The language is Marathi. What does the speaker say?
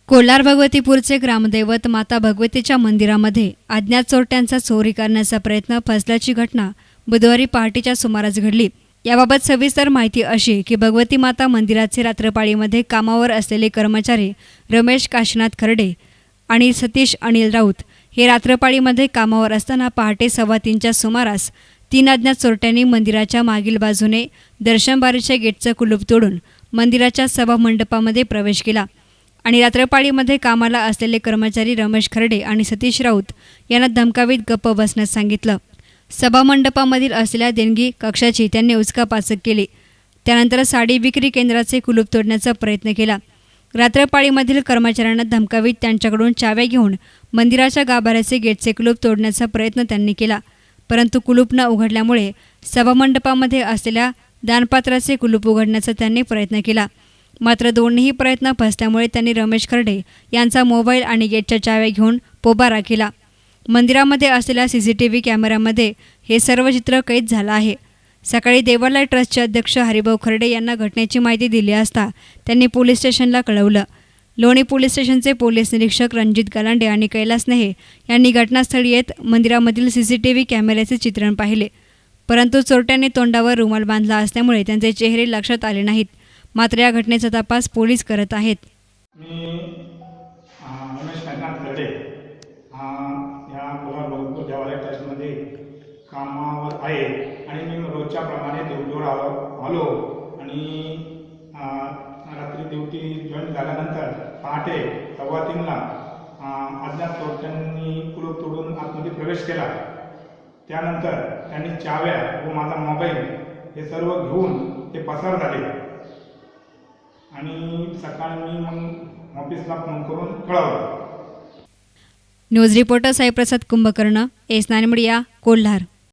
कोल्हार भगवतीपूरचे ग्रामदैवत माता भगवतीच्या मंदिरामध्ये अज्ञात चोरट्यांचा चोरी करण्याचा प्रयत्न फसल्याची घटना बुधवारी पहाटेच्या सुमारास घडली। याबाबत सविस्तर माहिती अशी की भगवती माता मंदिराचे रात्रपाळीमध्ये कामावर असलेले कर्मचारी रमेश काशीनाथ खर्डे आणि सतीश अनिल राऊत हे रात्रपाळीमध्ये कामावर असताना पहाटे 2:15च्या सुमारास 3 अज्ञात चोरट्यांनी मंदिराच्या मागील बाजूने दर्शनबारीच्या गेटचं कुलूप तोडून मंदिराच्या सभामंडपामध्ये प्रवेश केला आणि रात्रपाळीमध्ये कामाला असलेले कर्मचारी रमेश खर्डे आणि सतीश राऊत यांना धमकावीत गप्प बसण्यास सांगितलं। सभामंडपामधील असलेल्या देणगी कक्षाची त्यांनी उचकापाचक केली। त्यानंतर साडी विक्री केंद्राचे कुलूप तोडण्याचा प्रयत्न केला। रात्रपाळीमधील कर्मचाऱ्यांना धमकावीत त्यांच्याकडून चाव्या घेऊन मंदिराच्या गाभाऱ्याचे गेटचे कुलूप तोडण्याचा प्रयत्न त्यांनी केला, परंतु कुलूप न उघडल्यामुळे सभामंडपामध्ये असलेल्या दानपात्राचे कुलूप उघडण्याचा त्यांनी प्रयत्न केला। मात्र दोन्ही प्रयत्न फसल्यामुळे त्यांनी रमेश खर्डे यांचा मोबाईल आणि गेटच्या चाव्या घेऊन पोबारा केला। मंदिरामध्ये असलेल्या CCTV कॅमेऱ्यामध्ये हे सर्व चित्र कैद झालं आहे। सकाळी देवालय ट्रस्टचे अध्यक्ष हरिभाऊ खर्डे यांना घटनेची माहिती दिली असता त्यांनी पोलीस स्टेशनला कळवलं। लोणी पोलीस स्टेशनचे पोलीस निरीक्षक रणजित गलांडे आणि कैलास नेहे यांनी घटनास्थळी येत मंदिरामधील CCTV कॅमेऱ्याचे चित्रण पाहिले, परंतु चोरट्यांनी तोंडावर रुमाल बांधला असल्यामुळे त्यांचे चेहरे लक्षात आले नाहीत। मात्र या घटनेचा तपास पोलीस करत आहेत। मी रमेश काशीनाथ खर्डे या कोल्हार भगवतीपूर देवालय ट्रस्टमध्ये कामावर आहे आणि मी रोजच्या प्रमाणे ड्युटीवर आलो आणि रात्री ड्युटी जॉईन झाल्यानंतर पहाटे 2:15ला अज्ञात चोरट्यांनी कुलूप तोडून आतमध्ये प्रवेश केला। त्यानंतर त्यांनी चाव्या व माझा मोबाईल हे सर्व घेऊन ते पसार झाले आणि सकाळी मी मग ऑफिसला फोन करून कळवलं। News reporter Saiprasad Kumbhakarna, S9 media, Kolhar.